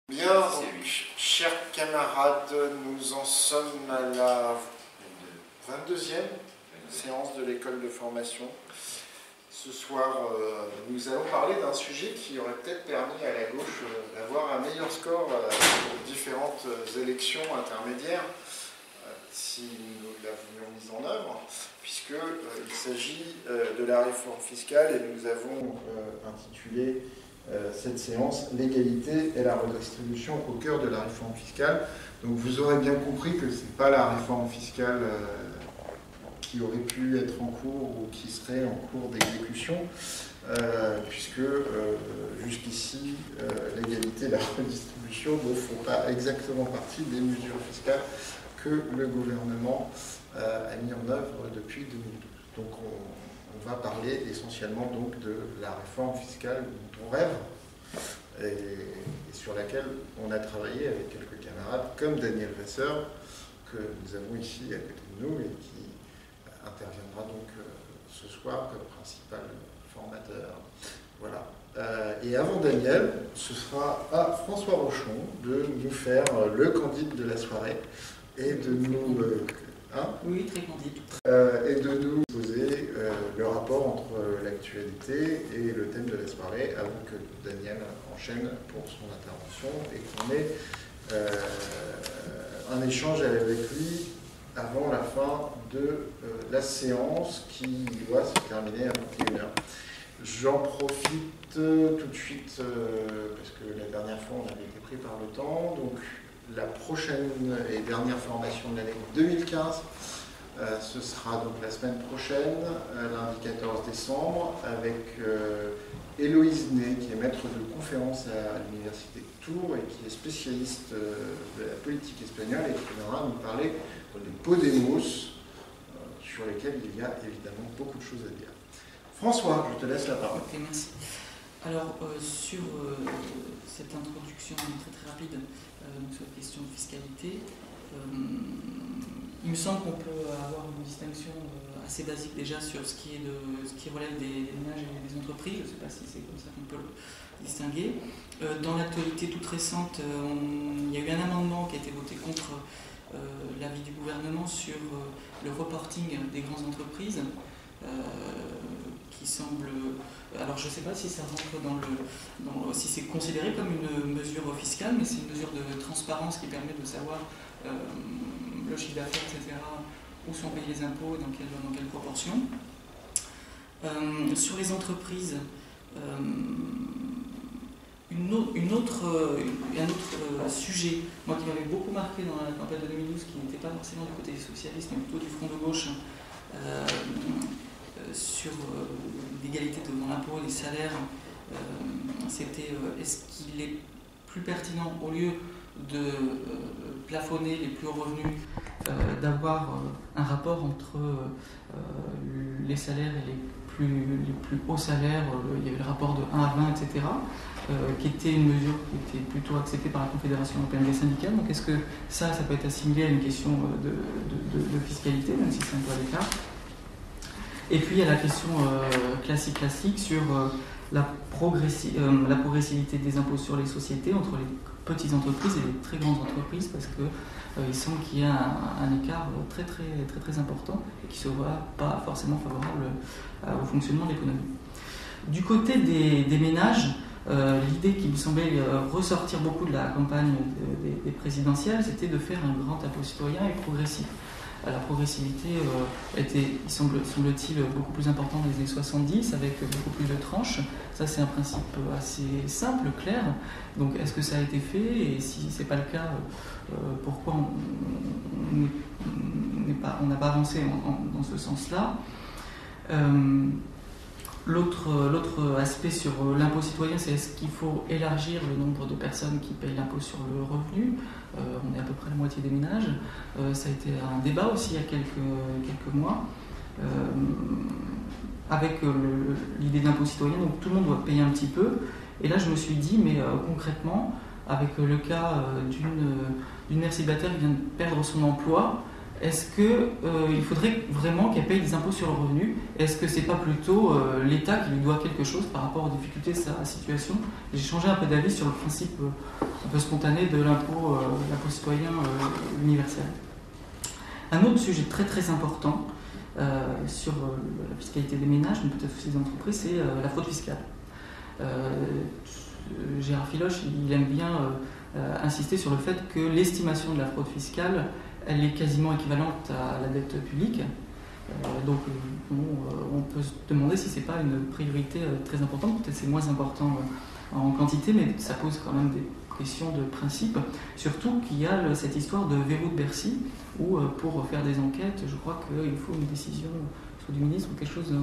Bien, donc, chers camarades, nous en sommes à la 22e séance de l'école de formation. Ce soir, nous allons parler d'un sujet qui aurait peut-être permis à la gauche d'avoir un meilleur score aux différentes élections intermédiaires si nous l'avions mise en œuvre, puisqu'il s'agit de la réforme fiscale et nous avons intitulé cette séance, l'égalité et la redistribution au cœur de la réforme fiscale. Donc vous aurez bien compris que ce n'est pas la réforme fiscale qui aurait pu être en cours ou qui serait en cours d'exécution, puisque jusqu'ici, l'égalité et la redistribution ne font pas exactement partie des mesures fiscales que le gouvernement a mis en œuvre depuis 2012. Donc on va parler essentiellement donc de la réforme fiscale dont on rêve et sur laquelle on a travaillé avec quelques camarades comme Daniel Vasseur, que nous avons ici à côté de nous et qui interviendra donc ce soir comme principal formateur. Voilà. Et avant Daniel, ce sera à François Rochon de nous faire le candide de la soirée et de nous... oui, très candide. Et de nous poser le rapport entre l'actualité et le thème de la soirée avant que Daniel enchaîne pour son intervention et qu'on ait un échange avec lui avant la fin de la séance qui doit se terminer à 21h. J'en profite tout de suite parce que la dernière fois on avait été pris par le temps, donc la prochaine et dernière formation de l'année 2015, ce sera donc la semaine prochaine, lundi 14 décembre, avec Héloïse Ney, qui est maître de conférence à l'université de Tours et qui est spécialiste de la politique espagnole et qui viendra nous parler des Podemos, sur lesquels il y a évidemment beaucoup de choses à dire. François, je te laisse la parole. Ok, merci. Alors, sur cette introduction très rapide sur la question de fiscalité, il me semble qu'on peut avoir une distinction assez basique déjà sur ce qui relève des ménages et des entreprises. Je ne sais pas si c'est comme ça qu'on peut le distinguer. Dans l'actualité toute récente, il y a eu un amendement qui a été voté contre l'avis du gouvernement sur le reporting des grandes entreprises, qui semble... Alors je ne sais pas si ça rentre si c'est considéré comme une mesure fiscale, mais c'est une mesure de transparence qui permet de savoir le chiffre d'affaires, etc., où sont payés les impôts et dans quelle proportion. Sur les entreprises, un autre sujet, moi qui m'avait beaucoup marqué dans la campagne de 2012, qui n'était pas forcément du côté des socialistes, mais plutôt du front de gauche, sur l'égalité devant l'impôt et les salaires, c'était est-ce qu'il est plus pertinent, au lieu de plafonner les plus hauts revenus, d'avoir un rapport entre les salaires et les plus hauts salaires, il y avait le rapport de 1 à 20, etc., qui était une mesure qui était plutôt acceptée par la Confédération européenne des syndicats. Donc est-ce que ça peut être assimilé à une question de fiscalité, même si c'est un peu à l'écart? Et puis il y a la question classique sur la progressivité des impôts sur les sociétés entre les petites entreprises et les très grandes entreprises, parce qu'il semble qu'il y a un écart très important et qui ne se voit pas forcément favorable au fonctionnement de l'économie. Du côté des ménages, l'idée qui me semblait ressortir beaucoup de la campagne des présidentielles, c'était de faire un grand impôt citoyen et progressif. La progressivité était, semble-t-il, beaucoup plus importante dans les années 70, avec beaucoup plus de tranches. Ça, c'est un principe assez simple, clair. Donc, est-ce que ça a été fait? Et si ce n'est pas le cas, pourquoi on n'a pas avancé dans ce sens-là? L'autre aspect sur l'impôt citoyen, c'est est-ce qu'il faut élargir le nombre de personnes qui payent l'impôt sur le revenu? On est à peu près la moitié des ménages. Ça a été un débat aussi il y a quelques mois, avec l'idée d'impôt citoyen, donc tout le monde doit payer un petit peu. Et là, je me suis dit, mais concrètement, avec le cas d'une mère célibataire qui vient de perdre son emploi, est-ce qu'il faudrait vraiment qu'elle paye des impôts sur le revenu? Est-ce que c'est pas plutôt l'État qui lui doit quelque chose par rapport aux difficultés de sa situation? J'ai changé un peu d'avis sur le principe un peu spontané de l'impôt citoyen universel. Un autre sujet très très important sur la fiscalité des ménages, mais peut-être aussi des entreprises, c'est la fraude fiscale. Gérard Filoche, il aime bien insister sur le fait que l'estimation de la fraude fiscale, elle est quasiment équivalente à la dette publique. Donc on peut se demander si ce n'est pas une priorité très importante. Peut-être c'est moins important en quantité, mais ça pose quand même des questions de principe. Surtout qu'il y a cette histoire de verrou de Bercy, où pour faire des enquêtes, je crois qu'il faut une décision soit du ministre ou quelque chose.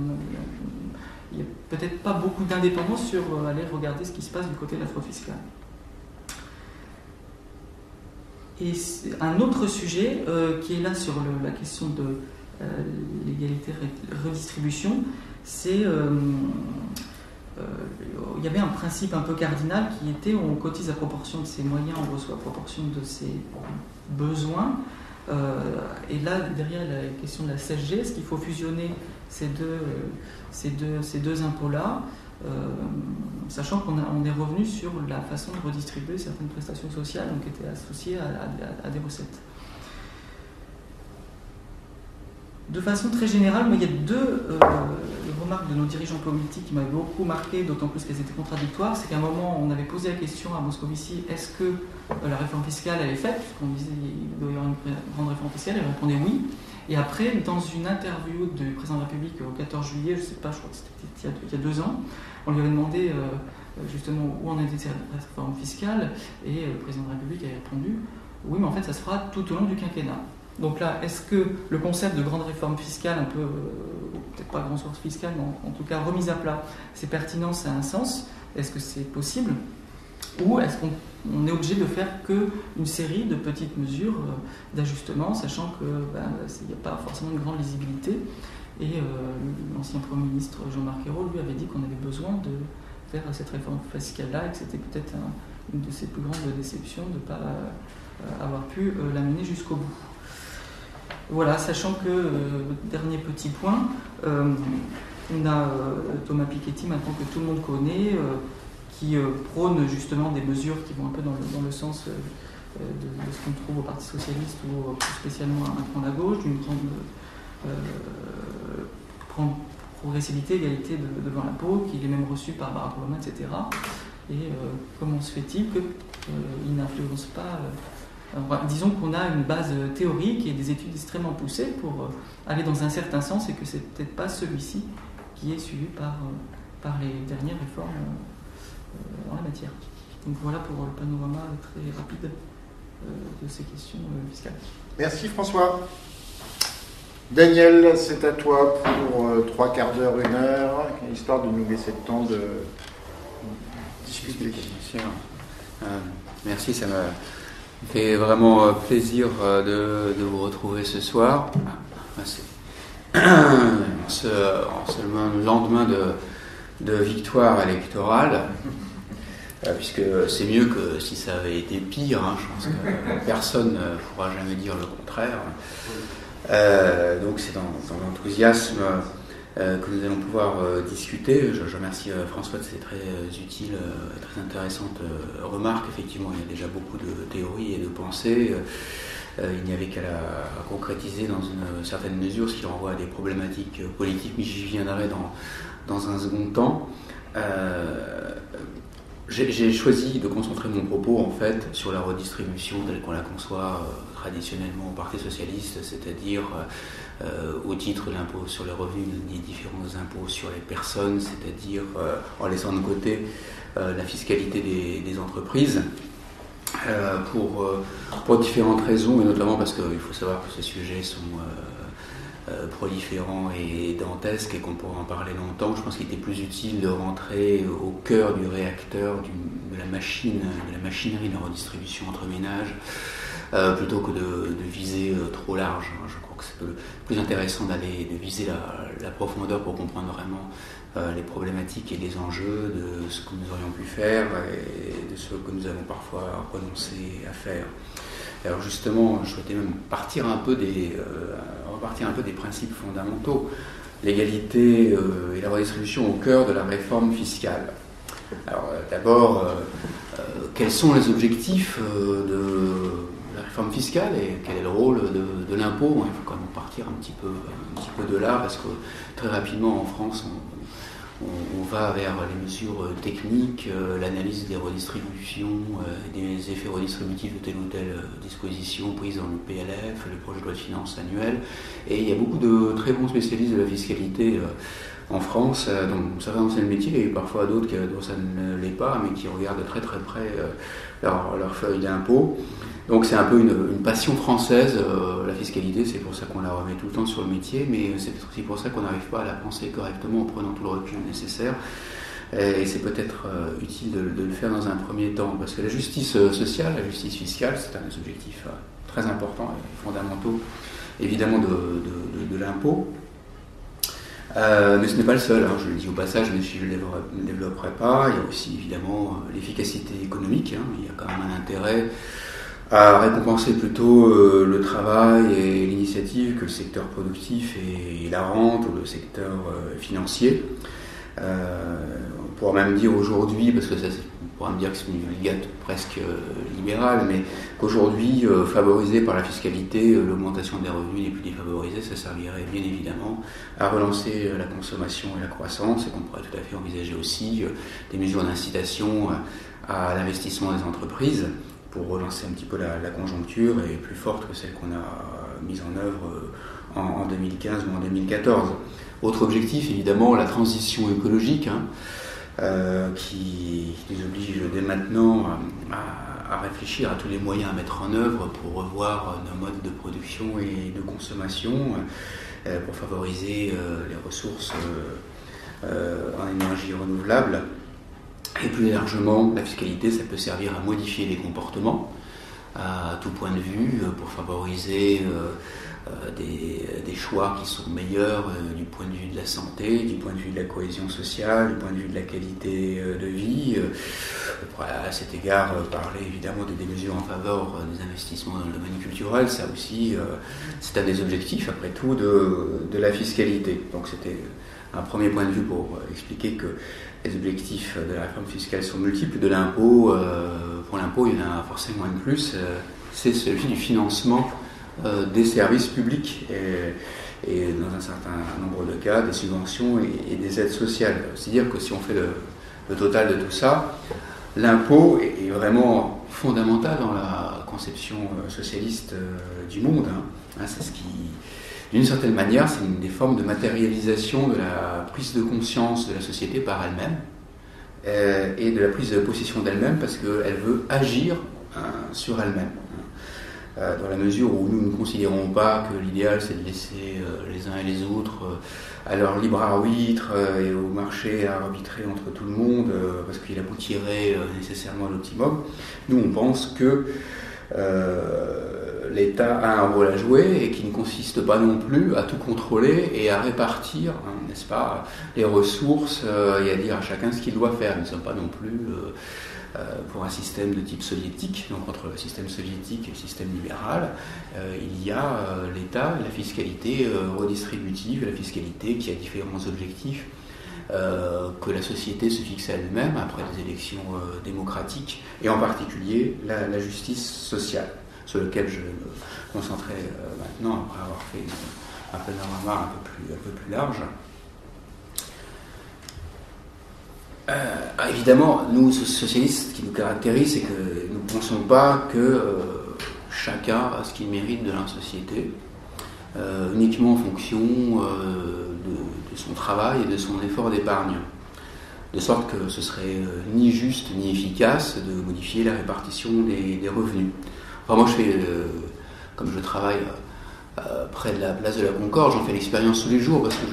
Il n'y a peut-être pas beaucoup d'indépendance sur aller regarder ce qui se passe du côté de la fraude fiscale. Et un autre sujet qui est là sur la question de l'égalité redistribution, c'est il y avait un principe un peu cardinal qui était on cotise à proportion de ses moyens, on reçoit à proportion de ses besoins. Et là, derrière la question de la CSG, est-ce qu'il faut fusionner ces deux impôts-là, sachant qu'on est revenu sur la façon de redistribuer certaines prestations sociales qui étaient associées à des recettes. De façon très générale, il y a deux remarques de nos dirigeants politiques qui m'avaient beaucoup marqué, d'autant plus qu'elles étaient contradictoires. C'est qu'à un moment, on avait posé la question à Moscovici, est-ce que la réforme fiscale elle est faite? Puisqu'on disait qu'il doit y avoir une grande réforme fiscale, il répondait oui. Et après, dans une interview du président de la République au 14 juillet, je ne sais pas, je crois que c'était il y a 2 ans, on lui avait demandé justement où en était cette réforme fiscale, et le président de la République avait répondu oui, mais en fait, ça se fera tout au long du quinquennat. Donc là, est-ce que le concept de grande réforme fiscale, un peu, peut-être pas grande source fiscale, mais en tout cas remise à plat, c'est pertinent, ça a un sens? Est-ce que c'est possible? Ou est-ce qu'on est obligé de faire qu'une série de petites mesures d'ajustement, sachant qu'il n'y a pas forcément une grande lisibilité? Et l'ancien Premier ministre Jean-Marc Ayrault, lui, avait dit qu'on avait besoin de faire cette réforme fiscale-là, et que c'était peut-être une de ses plus grandes déceptions de ne pas avoir pu la mener jusqu'au bout. Voilà, sachant que, dernier petit point, on a Thomas Piketty, maintenant que tout le monde connaît, qui prône justement des mesures qui vont un peu dans le sens de ce qu'on trouve au Parti Socialiste ou plus spécialement à la gauche, d'une grande progressivité, égalité devant l'impôt, qu'il est même reçu par Barack Obama, etc. Et comment se fait-il qu'il n'influence pas disons qu'on a une base théorique et des études extrêmement poussées pour aller dans un certain sens, et que c'est peut-être pas celui-ci qui est suivi par les dernières réformes en la matière. Donc voilà pour le panorama très rapide de ces questions fiscales. Merci François. Daniel, c'est à toi pour 3 quarts d'heure, 1 heure, histoire de nous laisser le temps de discuter. Merci, ça m'a fait vraiment plaisir de vous retrouver ce soir. En ce lendemain de victoire électorale, puisque c'est mieux que si ça avait été pire, je pense que personne ne pourra jamais dire le contraire. Donc c'est dans l'enthousiasme que nous allons pouvoir discuter. Je remercie François de ces très utiles et très intéressantes remarques. Effectivement, il y a déjà beaucoup de théories et de pensées. Il n'y avait qu'à concrétiser dans une certaine mesure, ce qui renvoie à des problématiques politiques, mais j'y viendrai dans un second temps. J'ai choisi de concentrer mon propos en fait sur la redistribution telle qu'on la conçoit traditionnellement au Parti Socialiste, c'est-à-dire au titre de l'impôt sur les revenus, des différents impôts sur les personnes, c'est-à-dire en laissant de côté la fiscalité des entreprises, pour différentes raisons, et notamment parce qu'il faut savoir que ces sujets sont proliférants et dantesques et qu'on pourrait en parler longtemps. Je pense qu'il était plus utile de rentrer au cœur du réacteur, de la machinerie de la redistribution entre ménages, plutôt que de viser trop large. Je crois que c'est plus intéressant de viser la profondeur pour comprendre vraiment les problématiques et les enjeux de ce que nous aurions pu faire et de ce que nous avons parfois renoncé à faire. Alors justement, je souhaitais même repartir un peu des principes fondamentaux. L'égalité et la redistribution au cœur de la réforme fiscale. Alors d'abord, quels sont les objectifs de la réforme fiscale et quel est le rôle de l'impôt? Il faut quand même partir un petit peu de là, parce que très rapidement en France, on va vers les mesures techniques, l'analyse des redistributions, des effets redistributifs de telle ou telle disposition prise dans le PLF, le projet de loi de finances annuel. Et il y a beaucoup de très bons spécialistes de la fiscalité en France, donc ça va dans le métier, et parfois d'autres dont ça ne l'est pas, mais qui regardent très très près leur feuille d'impôt. Donc c'est un peu une passion française, la fiscalité, c'est pour ça qu'on la remet tout le temps sur le métier, mais c'est aussi pour ça qu'on n'arrive pas à la penser correctement en prenant tout le recul nécessaire. Et c'est peut-être utile de le faire dans un premier temps, parce que la justice sociale, la justice fiscale, c'est un des objectifs très importants et fondamentaux, évidemment, de l'impôt. Mais ce n'est pas le seul, hein, je le dis au passage, mais si je ne le développerai pas. Il y a aussi évidemment l'efficacité économique, hein. Il y a quand même un intérêt à récompenser plutôt le travail et l'initiative que le secteur productif et la rente ou le secteur financier. On pourra même dire aujourd'hui, parce que on pourra me dire que c'est une vulgate presque libérale, mais qu'aujourd'hui, favorisé par la fiscalité, l'augmentation des revenus les plus défavorisés, ça servirait bien évidemment à relancer la consommation et la croissance, et qu'on pourrait tout à fait envisager aussi des mesures d'incitation à l'investissement des entreprises pour relancer un petit peu la conjoncture, et plus forte que celle qu'on a mise en œuvre en 2015 ou en 2014. Autre objectif, évidemment, la transition écologique, hein, qui nous oblige dès maintenant à réfléchir à tous les moyens à mettre en œuvre pour revoir nos modes de production et de consommation, pour favoriser les ressources en énergie renouvelable. Et plus largement, la fiscalité, ça peut servir à modifier les comportements à tout point de vue, pour favoriser des choix qui sont meilleurs du point de vue de la santé, du point de vue de la cohésion sociale, du point de vue de la qualité de vie. À cet égard, parler évidemment des mesures en faveur des investissements dans le domaine culturel, ça aussi, c'est un des objectifs, après tout, de la fiscalité. Donc c'était un premier point de vue pour expliquer que les objectifs de la réforme fiscale sont multiples. De l'impôt, pour l'impôt, il y en a forcément un de plus, c'est celui du financement des services publics et dans un certain nombre de cas, des subventions et des aides sociales. C'est-à-dire que si on fait le total de tout ça, l'impôt est vraiment fondamental dans la conception socialiste du monde. C'est ce qui, d'une certaine manière, c'est une des formes de matérialisation de la prise de conscience de la société par elle-même et de la prise de possession d'elle-même, parce qu'elle veut agir sur elle-même. Dans la mesure où nous ne considérons pas que l'idéal c'est de laisser les uns et les autres à leur libre arbitre et au marché à arbitrer entre tout le monde, parce qu'il aboutirait nécessairement à l'optimum. Nous on pense que l'État a un rôle à jouer et qui ne consiste pas non plus à tout contrôler et à répartir, n'est-ce pas, les ressources et à dire à chacun ce qu'il doit faire. Nous ne sommes pas non plus pour un système de type soviétique. Donc entre le système soviétique et le système libéral, il y a l'État, la fiscalité redistributive, la fiscalité qui a différents objectifs que la société se fixe à elle-même après des élections démocratiques, et en particulier la justice sociale, sur lequel je vais me concentrer maintenant, après avoir fait un panorama un peu plus large. Évidemment, nous, socialistes, ce qui nous caractérise, c'est que nous ne pensons pas que chacun a ce qu'il mérite de la société, uniquement en fonction de son travail et de son effort d'épargne. De sorte que ce serait ni juste ni efficace de modifier la répartition des revenus. Enfin, moi, comme je travaille près de la place de la Concorde, j'en fais l'expérience tous les jours, parce que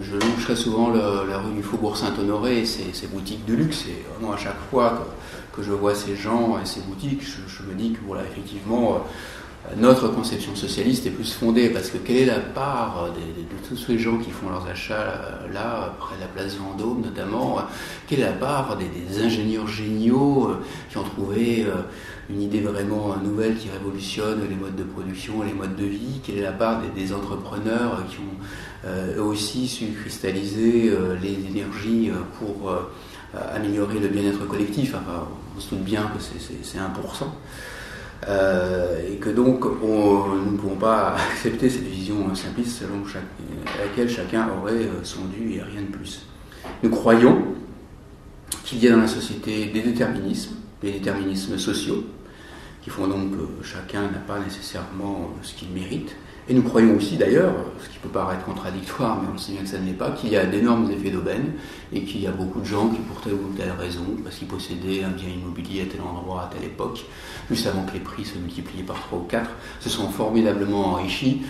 je longe très souvent la rue du Faubourg Saint-Honoré et ces boutiques de luxe. Et vraiment, à chaque fois que je vois ces gens et ces boutiques, je me dis que voilà, effectivement, notre conception socialiste est plus fondée, parce que quelle est la part de tous ces gens qui font leurs achats là, près de la place Vendôme notamment, quelle est la part des ingénieurs géniaux qui ont trouvé une idée vraiment nouvelle qui révolutionne les modes de production, les modes de vie, quelle est la part des entrepreneurs qui ont eux aussi su cristalliser les énergies pour améliorer le bien-être collectif. Enfin, on se doute bien que c'est 1%. Et que donc nous ne pouvons pas accepter cette vision simpliste selon laquelle chacun aurait son dû et rien de plus. Nous croyons qu'il y a dans la société des déterminismes sociaux, qui font donc que chacun n'a pas nécessairement ce qu'il mérite. Et nous croyons aussi d'ailleurs, ce qui peut paraître contradictoire, mais on sait bien que ça ne l'est pas, qu'il y a d'énormes effets d'aubaine et qu'il y a beaucoup de gens qui, pour telle ou telle raison, parce qu'ils possédaient un bien immobilier à tel endroit, à telle époque, juste avant que les prix se multiplient par 3 ou 4, se sont formidablement enrichis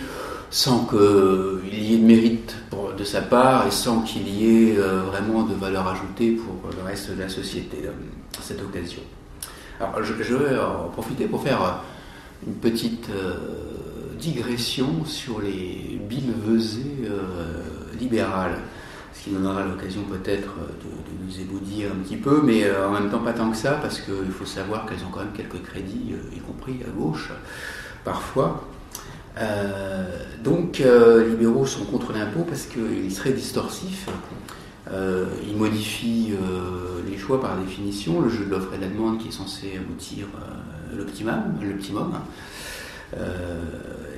sans qu'il y ait de mérite de sa part et sans qu'il y ait vraiment de valeur ajoutée pour le reste de la société à cette occasion. Alors je vais en profiter pour faire une petite digression sur les billevesées libérales, ce qui donnera l'occasion peut-être de nous ébaudir un petit peu, mais en même temps pas tant que ça, parce qu'il faut savoir qu'elles ont quand même quelques crédits, y compris à gauche, parfois. Donc les libéraux sont contre l'impôt parce qu'il serait distorsif. Il modifie les choix par définition, le jeu de l'offre et de la demande qui est censé aboutir à l'optimum.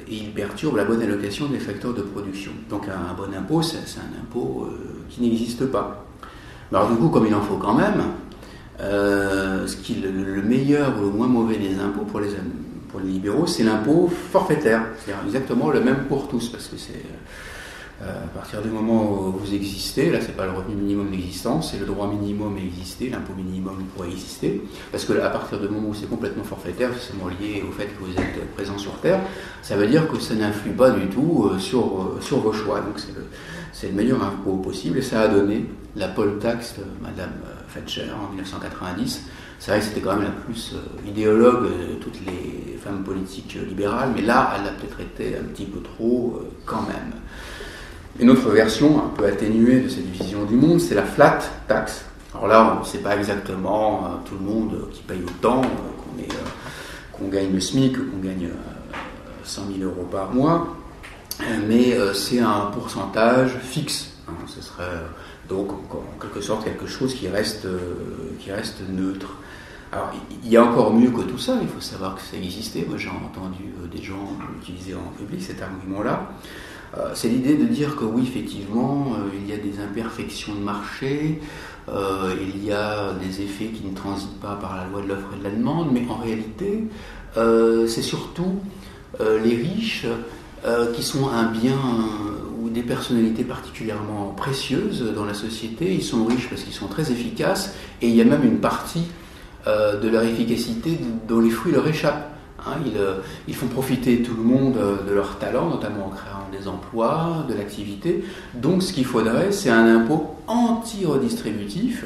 Et il perturbe la bonne allocation des facteurs de production. Donc un bon impôt, c'est un impôt qui n'existe pas. Alors du coup, comme il en faut quand même, le meilleur ou le moins mauvais des impôts pour les libéraux, c'est l'impôt forfaitaire, c'est-à-dire exactement le même pour tous, parce que c'est à partir du moment où vous existez, là c'est pas le revenu minimum d'existence, c'est le droit minimum à exister, l'impôt minimum pourrait exister, parce que à partir du moment où c'est complètement forfaitaire, c'est seulement lié au fait que vous êtes présent sur Terre, ça veut dire que ça n'influe pas du tout sur vos choix, donc c'est le meilleur impôt possible, et ça a donné la poll tax de Madame Thatcher en 1990. C'est vrai que c'était quand même la plus idéologue de toutes les femmes politiques libérales, mais là, elle a peut-être été un petit peu trop quand même. Une autre version un peu atténuée de cette vision du monde, c'est la flat tax. Alors là, on ne sait pas exactement tout le monde qui paye autant, qu'on gagne le SMIC, qu'on gagne 100 000 euros par mois, mais c'est un pourcentage fixe. Ce serait donc en quelque sorte quelque chose qui reste neutre. Alors, il y a encore mieux que tout ça, il faut savoir que ça existait. Moi, j'ai entendu des gens utiliser en public cet argument-là. C'est l'idée de dire que oui, effectivement, il y a des imperfections de marché, il y a des effets qui ne transitent pas par la loi de l'offre et de la demande, mais en réalité, c'est surtout les riches qui sont un bien ou des personnalités particulièrement précieuses dans la société. Ils sont riches parce qu'ils sont très efficaces, et il y a même une partie de leur efficacité dont les fruits leur échappent. Ils font profiter tout le monde de leur talent, notamment en créant des emplois, de l'activité. Donc ce qu'il faudrait, c'est un impôt anti-redistributif.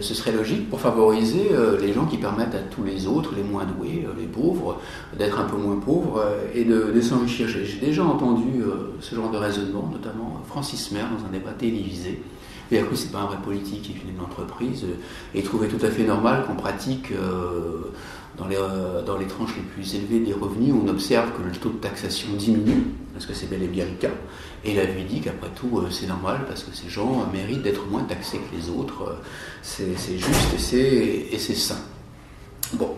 Ce serait logique pour favoriser les gens qui permettent à tous les autres, les moins doués, les pauvres, d'être un peu moins pauvres et de s'enrichir. J'ai déjà entendu ce genre de raisonnement, notamment Francis Mer dans un débat télévisé. Et après, c'est pas un vrai politique qui vient d'une entreprise, et trouvait tout à fait normal qu'en pratique, dans les tranches les plus élevées des revenus, on observe que le taux de taxation diminue, parce que c'est bel et bien le cas. Et il avait dit qu'après tout, c'est normal, parce que ces gens méritent d'être moins taxés que les autres. C'est juste et c'est sain. Bon.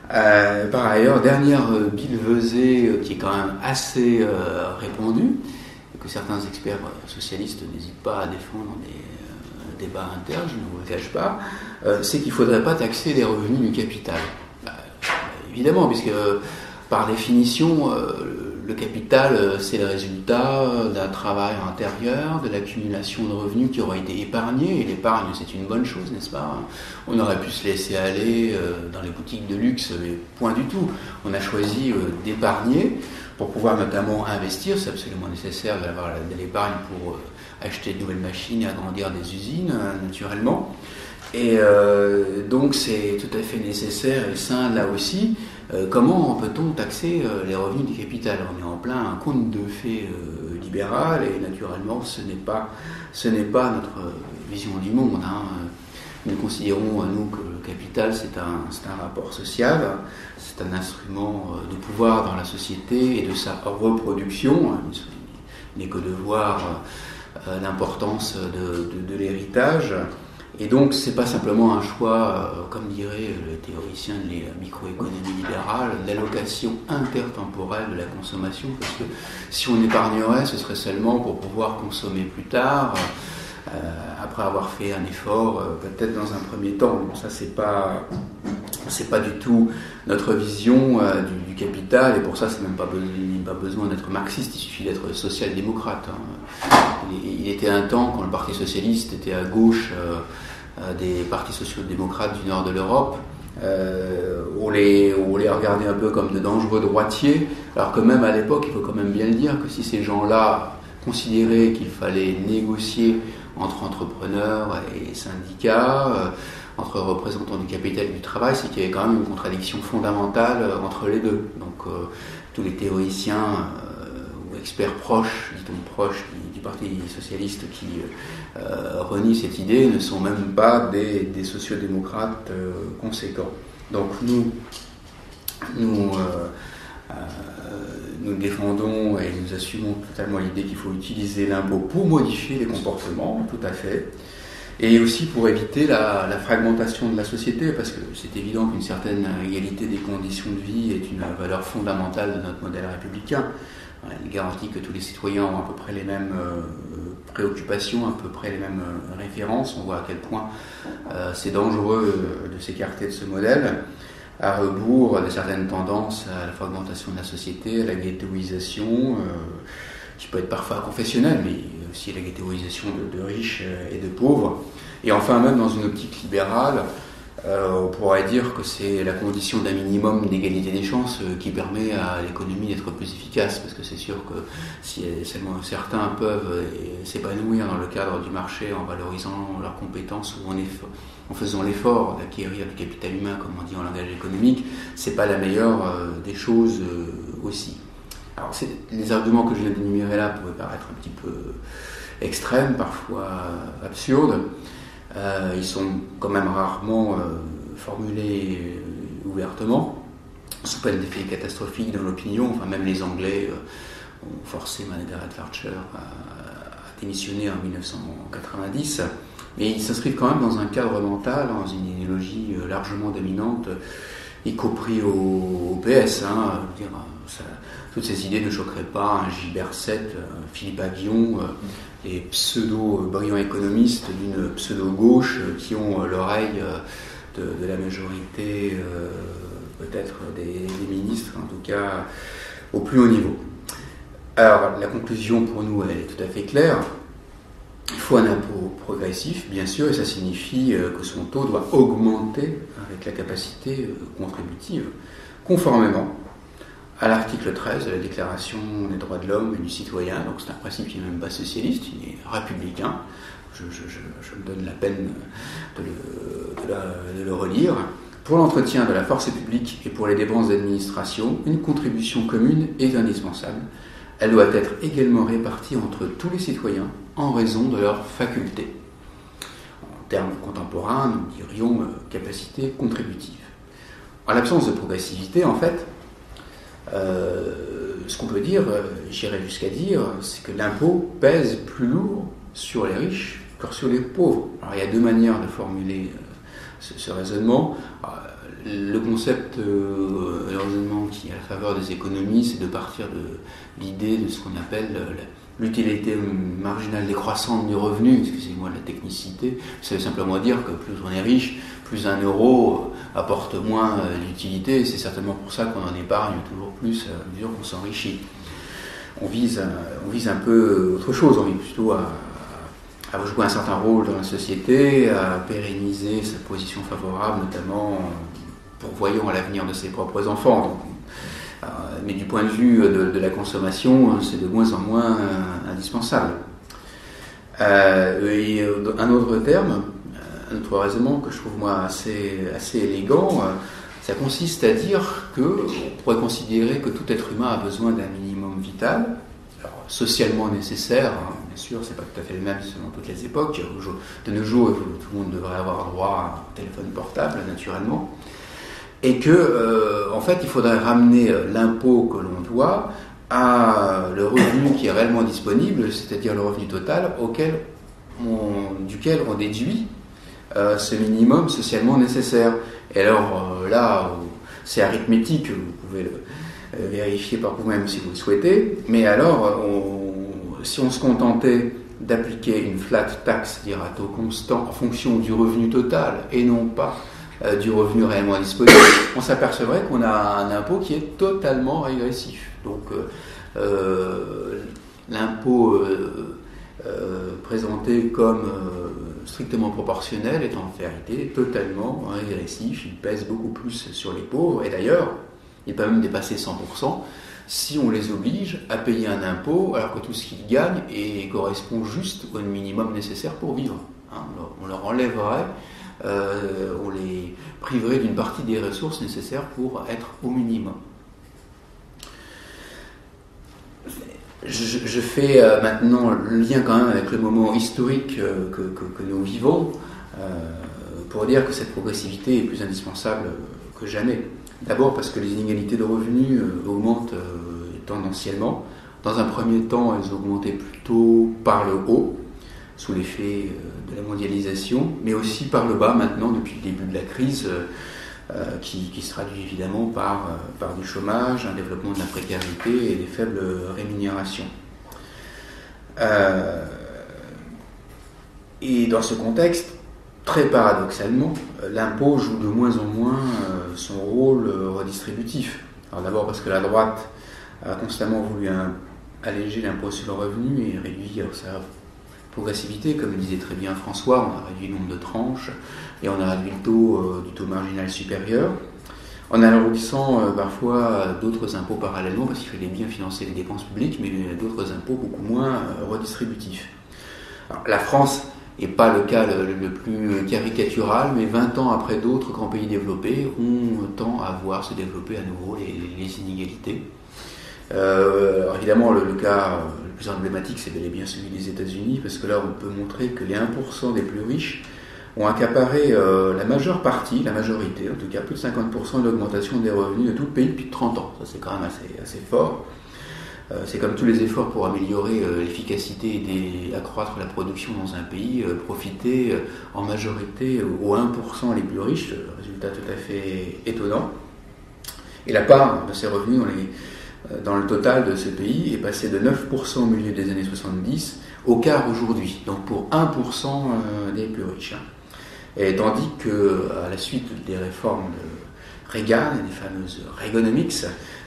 Par ailleurs, dernière billevesée qui est quand même assez répandue, que certains experts socialistes n'hésitent pas à défendre dans des débats internes, je ne vous le cache pas, c'est qu'il ne faudrait pas taxer les revenus du capital. Évidemment, puisque par définition, le capital, c'est le résultat d'un travail intérieur, de l'accumulation de revenus qui aura été épargné, et l'épargne, c'est une bonne chose, n'est-ce pas ? On aurait pu se laisser aller dans les boutiques de luxe, mais point du tout. On a choisi d'épargner, pour pouvoir notamment investir. C'est absolument nécessaire d'avoir de l'épargne pour acheter de nouvelles machines et agrandir des usines, naturellement. Et donc c'est tout à fait nécessaire et sain là aussi, comment peut-on taxer les revenus du capital? On est en plein conte de fées libéral et naturellement ce n'est pas notre vision du monde. Nous considérons, nous, que le capital c'est un rapport social, c'est un instrument de pouvoir dans la société et de sa reproduction. Il n'est que de voir l'importance de l'héritage. Et donc, ce n'est pas simplement un choix, comme dirait le théoricien de la microéconomie libérale, l'allocation intertemporelle de la consommation, parce que si on épargnerait, ce serait seulement pour pouvoir consommer plus tard, après avoir fait un effort, peut-être dans un premier temps. Bon, ça, c'est pas du tout notre vision du capital, et pour ça, il n'y a pas besoin d'être marxiste, il suffit d'être social-démocrate. Il était un temps, quand le Parti socialiste était à gauche des partis sociaux-démocrates du nord de l'Europe, on les regardait un peu comme de dangereux droitiers, alors que même à l'époque, il faut quand même bien le dire, que si ces gens-là considéraient qu'il fallait négocier entre entrepreneurs et syndicats, entre représentants du capital et du travail, c'est qu'il y avait quand même une contradiction fondamentale entre les deux. Donc tous les théoriciens ou experts proches, dit-on proches du Parti socialiste qui renient cette idée ne sont même pas des sociodémocrates conséquents. Donc nous défendons et nous assumons totalement l'idée qu'il faut utiliser l'impôt pour modifier les comportements, tout à fait, et aussi pour éviter la fragmentation de la société, parce que c'est évident qu'une certaine égalité des conditions de vie est une valeur fondamentale de notre modèle républicain. Il garantit que tous les citoyens ont à peu près les mêmes préoccupations, à peu près les mêmes références. On voit à quel point c'est dangereux de s'écarter de ce modèle, à rebours de certaines tendances à la fragmentation de la société, à la ghettoisation, qui peut être parfois confessionnelle, mais aussi à la ghettoisation de riches et de pauvres. Et enfin, même dans une optique libérale, on pourrait dire que c'est la condition d'un minimum d'égalité des chances qui permet à l'économie d'être plus efficace, parce que c'est sûr que si seulement certains peuvent s'épanouir dans le cadre du marché en valorisant leurs compétences ou en faisant l'effort d'acquérir du capital humain, comme on dit en langage économique, c'est pas la meilleure des choses aussi. Alors les arguments que je viens d'énumérer là pouvaient paraître un petit peu extrêmes, parfois absurdes. Ils sont quand même rarement formulés ouvertement, sous peine d'effets catastrophiques dans l'opinion. Enfin, même les Anglais ont forcé Margaret Thatcher à démissionner en 1990. Mais ils s'inscrivent quand même dans un cadre mental, dans une idéologie largement dominante, y compris au PS. Toutes ces idées ne choqueraient pas un Gilbert Sette, Philippe Aghion, les pseudo-brillants économistes d'une pseudo-gauche qui ont l'oreille de la majorité, peut-être des ministres, en tout cas au plus haut niveau. Alors, la conclusion pour nous, elle est tout à fait claire. Il faut un impôt progressif, bien sûr, et ça signifie que son taux doit augmenter avec la capacité contributive, conformément à l'article 13 de la Déclaration des droits de l'homme et du citoyen. Donc c'est un principe qui n'est même pas socialiste, il est républicain. Je me donne la peine de le relire. Pour l'entretien de la force publique et pour les dépenses d'administration, une contribution commune est indispensable. Elle doit être également répartie entre tous les citoyens en raison de leurs facultés. En termes contemporains, nous dirions capacité contributive. En l'absence de progressivité, en fait, ce qu'on peut dire, j'irais jusqu'à dire, c'est que l'impôt pèse plus lourd sur les riches que sur les pauvres. Alors il y a deux manières de formuler ce raisonnement. Le concept, le raisonnement qui est à la faveur des économies, c'est de partir de l'idée de ce qu'on appelle l'utilité marginale décroissante du revenu, excusez-moi de la technicité. Ça veut simplement dire que plus on est riche, plus un euro apporte moins d'utilité, et c'est certainement pour ça qu'on en épargne toujours plus à mesure qu'on s'enrichit. On vise un peu autre chose, on vise plutôt à jouer un certain rôle dans la société, à pérenniser sa position favorable, notamment pour voyant à l'avenir de ses propres enfants. Donc, mais du point de vue de la consommation, c'est de moins en moins indispensable. Et un autre terme, un autre raisonnement que je trouve moi assez élégant, Ça consiste à dire qu'on pourrait considérer que tout être humain a besoin d'un minimum vital, alors, socialement nécessaire, hein, bien sûr, c'est pas tout à fait le même selon toutes les époques. De nos jours, tout le monde devrait avoir droit à un téléphone portable, naturellement. Et que, en fait, il faudrait ramener l'impôt que l'on doit à le revenu qui est réellement disponible, c'est-à-dire le revenu total duquel on déduit ce minimum socialement nécessaire. Et alors là, c'est arithmétique, vous pouvez le vérifier par vous-même si vous le souhaitez, mais alors, si on se contentait d'appliquer une flat tax, c'est-à-dire à taux constant, en fonction du revenu total et non pas du revenu réellement disponible, on s'apercevrait qu'on a un impôt qui est totalement régressif. Donc l'impôt présenté comme strictement proportionnel est en vérité totalement régressif. Il pèse beaucoup plus sur les pauvres, et d'ailleurs il peut même dépasser 100% si on les oblige à payer un impôt alors que tout ce qu'ils gagnent correspond juste au minimum nécessaire pour vivre. On leur enlèverait, on les priverait d'une partie des ressources nécessaires pour être au minimum. Je fais maintenant le lien quand même avec le moment historique que nous vivons pour dire que cette progressivité est plus indispensable que jamais. D'abord parce que les inégalités de revenus augmentent tendanciellement. Dans un premier temps, elles augmentaient plutôt par le haut, sous l'effet de la mondialisation, mais aussi par le bas maintenant, depuis le début de la crise, qui se traduit évidemment par du chômage, un développement de la précarité et des faibles rémunérations. Et dans ce contexte, très paradoxalement, l'impôt joue de moins en moins son rôle redistributif. Alors d'abord parce que la droite a constamment voulu alléger l'impôt sur le revenu et réduire sa progressivité, comme le disait très bien François. On a réduit le nombre de tranches et on a réduit le taux du taux marginal supérieur, en alourdissant parfois d'autres impôts parallèlement, parce qu'il fallait bien financer les dépenses publiques, mais d'autres impôts beaucoup moins redistributifs. Alors, la France n'est pas le cas le plus caricatural, mais 20 ans après d'autres grands pays développés, on tend à voir se développer à nouveau les inégalités. Alors évidemment, le cas le plus emblématique, c'est bel et bien celui des États-Unis, parce que là, on peut montrer que les 1% des plus riches ont accaparé la majorité, en tout cas plus de 50% de l'augmentation des revenus de tout le pays depuis 30 ans. Ça, c'est quand même assez fort. C'est comme tous les efforts pour améliorer l'efficacité et accroître la production dans un pays, profiter en majorité aux 1% les plus riches, résultat tout à fait étonnant. Et la part de ces revenus dans le total de ce pays est passée de 9% au milieu des années 70 au quart aujourd'hui, donc pour 1% des plus riches. Et tandis qu'à la suite des réformes de Reagan et des fameuses Reaganomics,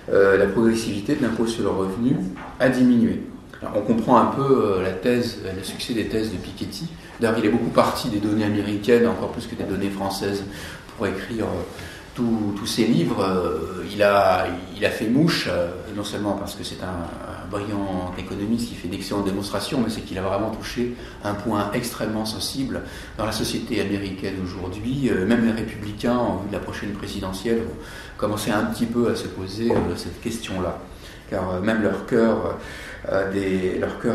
la progressivité de l'impôt sur le revenu a diminué. Alors, on comprend un peu le succès des thèses de Piketty. D'ailleurs, il est beaucoup parti des données américaines, encore plus que des données françaises, pour écrire tous ses livres. Il a fait mouche, non seulement parce que c'est un brillant économiste qui fait d'excellentes démonstrations, mais c'est qu'il a vraiment touché un point extrêmement sensible dans la société américaine aujourd'hui. Même les républicains, en vue de la prochaine présidentielle, vont commencer un petit peu à se poser cette question-là. Car même leur cœur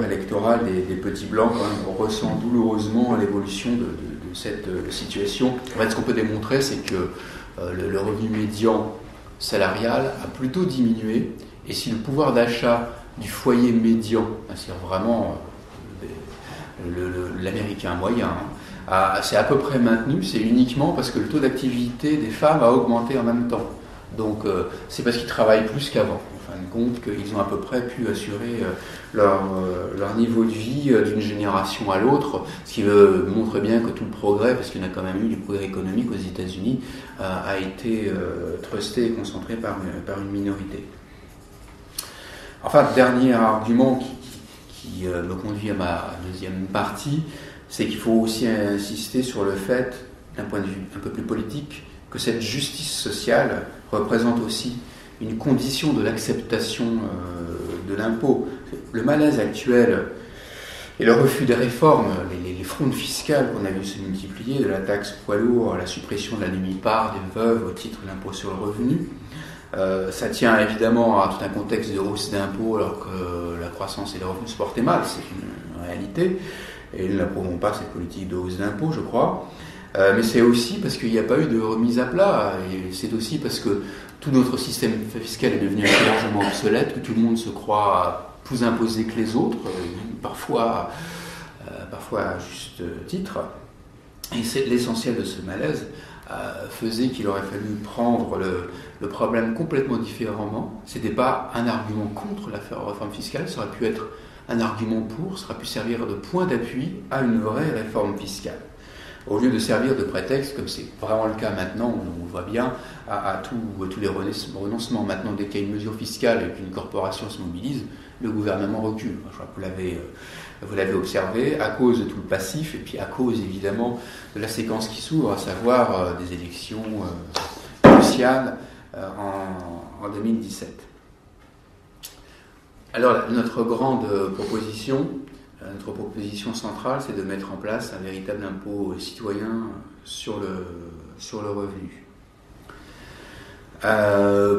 électoral des petits blancs quand même, ressent douloureusement l'évolution de cette situation. En fait, ce qu'on peut démontrer, c'est que le revenu médian salarial a plutôt diminué, et si le pouvoir d'achat du foyer médian, c'est vraiment l'américain moyen, c'est à peu près maintenu, c'est uniquement parce que le taux d'activité des femmes a augmenté en même temps. Donc c'est parce qu'ils travaillent plus qu'avant, en fin de compte, qu'ils ont à peu près pu assurer leur niveau de vie d'une génération à l'autre, ce qui montre bien que tout le progrès, parce qu'il y en a quand même eu du progrès économique aux États-Unis, a été trusté et concentré par une minorité. Enfin, dernier argument qui me conduit à ma deuxième partie, c'est qu'il faut aussi insister sur le fait, d'un point de vue un peu plus politique, que cette justice sociale représente aussi une condition de l'acceptation de l'impôt. Le malaise actuel Et le refus des réformes, les fraudes fiscales qu'on a vu se multiplier, de la taxe poids lourd à la suppression de la demi-part des veuves au titre de l'impôt sur le revenu, ça tient évidemment à tout un contexte de hausse d'impôts alors que la croissance et les revenus se portaient mal, c'est une réalité, et nous n'approuvons pas cette politique de hausse d'impôts, je crois. Mais c'est aussi parce qu'il n'y a pas eu de remise à plat, et c'est aussi parce que tout notre système fiscal est devenu largement obsolète, que tout le monde se croit plus imposé que les autres, parfois à juste titre. Et c'est l'essentiel de ce malaise faisait qu'il aurait fallu prendre le problème complètement différemment. Ce n'était pas un argument contre la réforme fiscale, ça aurait pu être un argument pour, ça aurait pu servir de point d'appui à une vraie réforme fiscale. Au lieu de servir de prétexte, comme c'est vraiment le cas maintenant, on voit bien, à tous les renoncements. Maintenant, dès qu'il y a une mesure fiscale et qu'une corporation se mobilise, le gouvernement recule. Je crois que vous l'avez observé, à cause de tout le passif, et puis à cause évidemment de la séquence qui s'ouvre, à savoir des élections cruciales en 2017. Alors, notre proposition centrale, c'est de mettre en place un véritable impôt citoyen sur le revenu.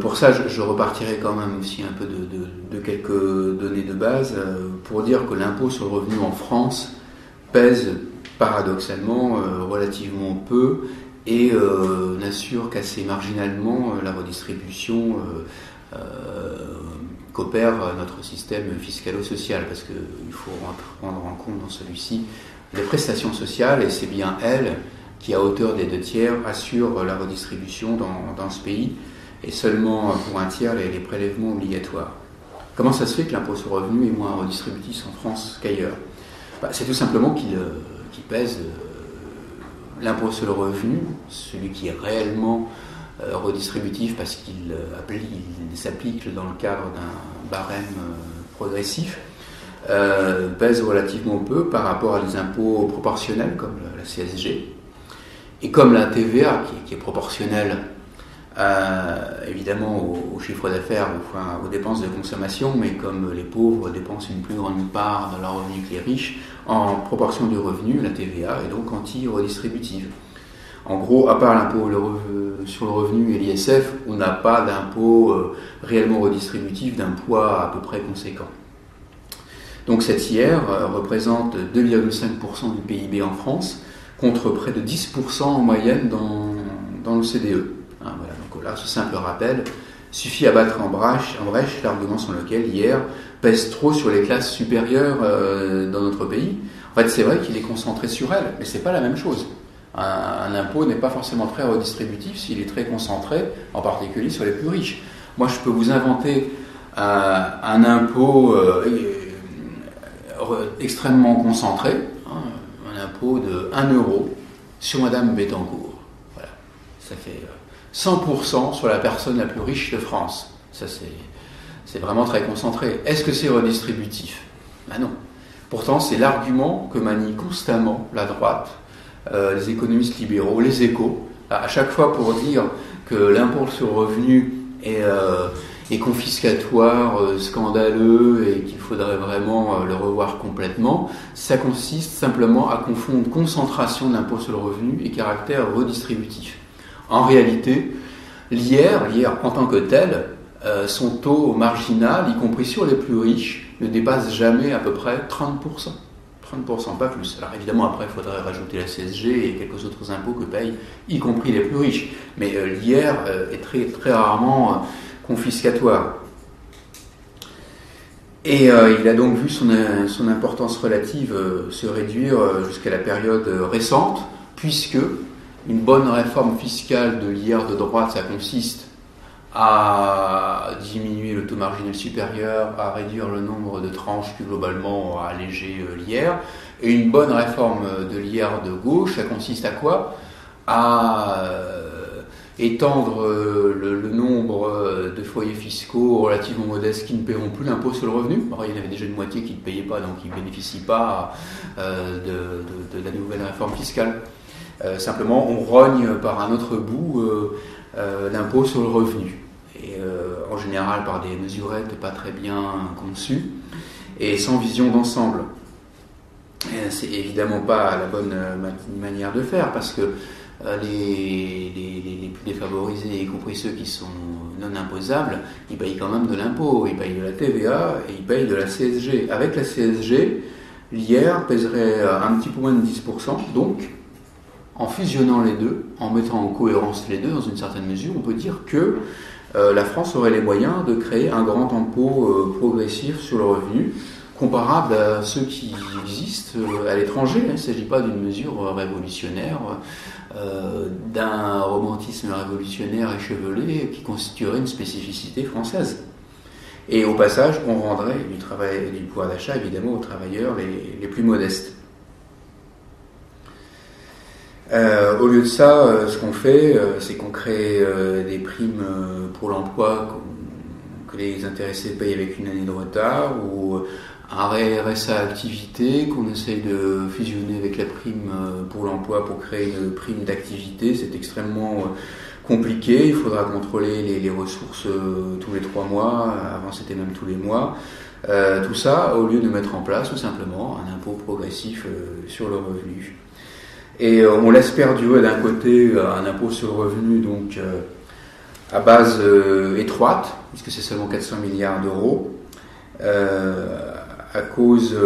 Pour ça, je repartirai quand même aussi un peu de quelques données de base pour dire que l'impôt sur le revenu en France pèse paradoxalement relativement peu et n'assure qu'assez marginalement la redistribution qu'opère notre système fiscalo-social, parce qu'il faut prendre en compte dans celui-ci les prestations sociales, et c'est bien elles qui, à hauteur des 2/3, assurent la redistribution dans ce pays, et seulement pour un tiers les prélèvements obligatoires. Comment ça se fait que l'impôt sur le revenu est moins redistributif en France qu'ailleurs ? C'est tout simplement qu'il pèse l'impôt sur le revenu, celui qui est réellement redistributif parce qu'il s'applique dans le cadre d'un barème progressif, pèse relativement peu par rapport à des impôts proportionnels comme la CSG et comme la TVA qui est proportionnelle évidemment au chiffre d'affaires, enfin, aux dépenses de consommation, mais comme les pauvres dépensent une plus grande part de leur revenu que les riches, en proportion du revenu, la TVA est donc anti-redistributive. En gros, à part l'impôt sur le revenu et l'ISF, on n'a pas d'impôt réellement redistributif d'un poids à peu près conséquent. Donc cette IR représente 2,5% du PIB en France, contre près de 10% en moyenne dans l'OCDE. Voilà, donc là, ce simple rappel suffit à battre en brèche l'argument sur lequel l'IR pèse trop sur les classes supérieures dans notre pays. En fait, c'est vrai qu'il est concentré sur elles, mais c'est pas la même chose. Un impôt n'est pas forcément très redistributif s'il est très concentré, en particulier sur les plus riches. Moi, je peux vous inventer un impôt extrêmement concentré, un impôt de 1 euro sur Madame Bettencourt. Voilà. Ça fait 100% sur la personne la plus riche de France. Ça, c'est vraiment très concentré. Est-ce que c'est redistributif ? Ben non. Pourtant, c'est l'argument que manie constamment la droite, les économistes libéraux, les échos, à chaque fois pour dire que l'impôt sur le revenu est confiscatoire, scandaleux, et qu'il faudrait vraiment le revoir complètement. Ça consiste simplement à confondre concentration de l'impôt sur le revenu et caractère redistributif. En réalité, l'IR en tant que tel, son taux marginal, y compris sur les plus riches, ne dépasse jamais à peu près 30%. 30%, pas plus. Alors évidemment, après, il faudrait rajouter la CSG et quelques autres impôts que payent, y compris les plus riches. Mais l'IR est très, très rarement confiscatoire. Et il a donc vu son importance relative se réduire jusqu'à la période récente, puisque une bonne réforme fiscale de l'IR de droite, ça consiste à diminuer le taux marginal supérieur, à réduire le nombre de tranches, plus globalement à alléger l'IR. Et une bonne réforme de l'IR de gauche, ça consiste à quoi ? À étendre le nombre de foyers fiscaux relativement modestes qui ne paieront plus l'impôt sur le revenu. Alors, il y en avait déjà une moitié qui ne payaient pas, donc ils ne bénéficient pas de la nouvelle réforme fiscale. Simplement, on rogne par un autre bout l'impôt sur le revenu. Et en général par des mesurettes pas très bien conçues et sans vision d'ensemble. C'est évidemment pas la bonne manière de faire, parce que les plus défavorisés, y compris ceux qui sont non imposables, ils payent quand même de l'impôt, ils payent de la TVA et ils payent de la CSG. Avec la CSG, l'IR pèserait un petit peu moins de 10%, donc en fusionnant les deux, en mettant en cohérence les deux dans une certaine mesure, on peut dire que la France aurait les moyens de créer un grand impôt progressif sur le revenu, comparable à ceux qui existent à l'étranger. Il ne s'agit pas d'une mesure révolutionnaire, d'un romantisme révolutionnaire échevelé qui constituerait une spécificité française. Et au passage, on rendrait du pouvoir d'achat évidemment aux travailleurs les plus modestes. Au lieu de ça, ce qu'on fait, c'est qu'on crée des primes pour l'emploi que les intéressés payent avec une année de retard, ou un RSA activité qu'on essaye de fusionner avec la prime pour l'emploi pour créer une prime d'activité. C'est extrêmement compliqué, il faudra contrôler les ressources tous les 3 mois, avant c'était même tous les mois. Tout ça au lieu de mettre en place tout simplement un impôt progressif sur le revenu. Et on laisse perdurer d'un côté un impôt sur le revenu donc à base étroite, puisque c'est seulement 400 milliards d'euros, à cause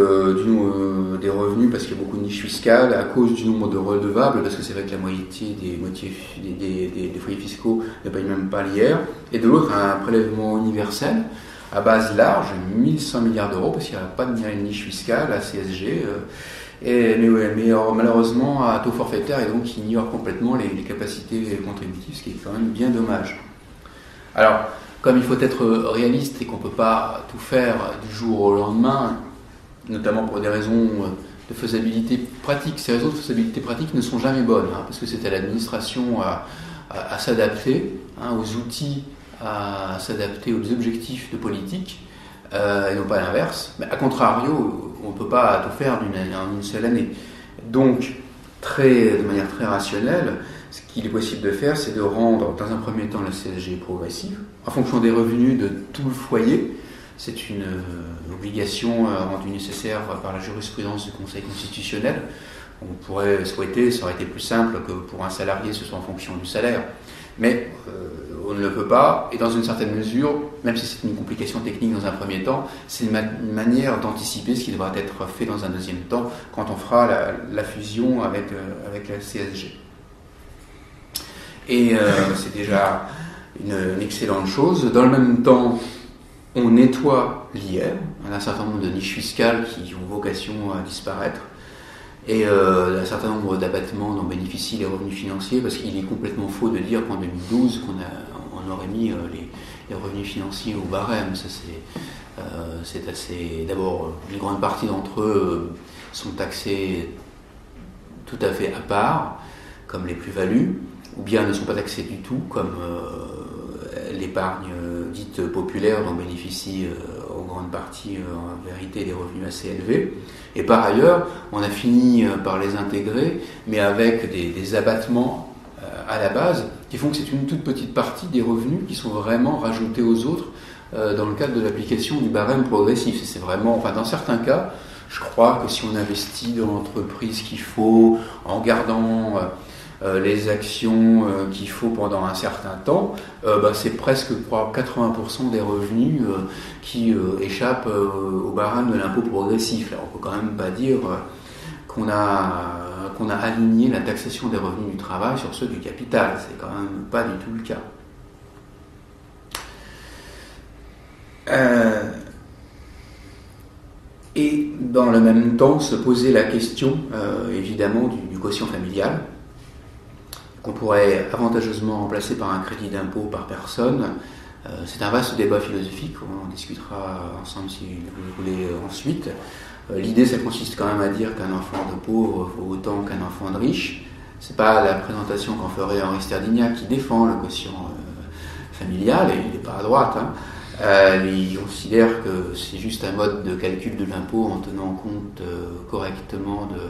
des revenus, parce qu'il y a beaucoup de niches fiscales, à cause du nombre de redevables, parce que c'est vrai que la moitié des foyers fiscaux ne payent même pas l'IR, et de l'autre un prélèvement universel à base large, 1100 milliards d'euros, parce qu'il n'y a pas de niche fiscale, la CSG, mais malheureusement à taux forfaitaire, et donc qui ignore complètement les capacités contributives, ce qui est quand même bien dommage. Alors, comme il faut être réaliste et qu'on ne peut pas tout faire du jour au lendemain, notamment pour des raisons de faisabilité pratique, ces raisons de faisabilité pratique ne sont jamais bonnes, parce que c'est à l'administration à s'adapter, aux outils, à s'adapter aux objectifs de politique, et non pas l'inverse. Mais à contrario, on ne peut pas tout faire en une seule année. Donc, de manière très rationnelle, ce qu'il est possible de faire, c'est de rendre, dans un premier temps, la CSG progressive, en fonction des revenus de tout le foyer. C'est une obligation rendue nécessaire par la jurisprudence du Conseil constitutionnel. On pourrait souhaiter, ça aurait été plus simple que pour un salarié, ce soit en fonction du salaire. Mais on ne le peut pas, et dans une certaine mesure, même si c'est une complication technique dans un premier temps, c'est une manière d'anticiper ce qui devra être fait dans un deuxième temps, quand on fera la fusion avec la CSG. Et c'est déjà une excellente chose. Dans le même temps, on nettoie l'IR, un certain nombre de niches fiscales qui ont vocation à disparaître, et un certain nombre d'abattements dont bénéficient les revenus financiers, parce qu'il est complètement faux de dire qu'en 2012, on aurait mis les revenus financiers au barème. Ça, c'est assez... D'abord, une grande partie d'entre eux sont taxés tout à fait à part, comme les plus-values, ou bien ne sont pas taxés du tout, comme l'épargne dite populaire dont bénéficient en grande partie en vérité des revenus assez élevés. Et par ailleurs, on a fini par les intégrer, mais avec des abattements à la base, qui font que c'est une toute petite partie des revenus qui sont vraiment rajoutés aux autres dans le cadre de l'application du barème progressif. C'est vraiment, dans certains cas, je crois que si on investit dans l'entreprise qu'il faut, en gardant les actions qu'il faut pendant un certain temps, c'est presque 80% des revenus qui échappent au barème de l'impôt progressif. Là, on ne peut quand même pas dire qu'on a aligné la taxation des revenus du travail sur ceux du capital. C'est quand même pas du tout le cas. Et dans le même temps, se poser la question, évidemment, du quotient familial, qu'on pourrait avantageusement remplacer par un crédit d'impôt par personne. C'est un vaste débat philosophique, on en discutera ensemble si vous voulez ensuite. L'idée, ça consiste quand même à dire qu'un enfant de pauvre vaut autant qu'un enfant de riche. C'est pas la présentation qu'en ferait Henri Sterdignac, qui défend le quotient familial, et il n'est pas à droite. Il considère que c'est juste un mode de calcul de l'impôt en tenant compte correctement de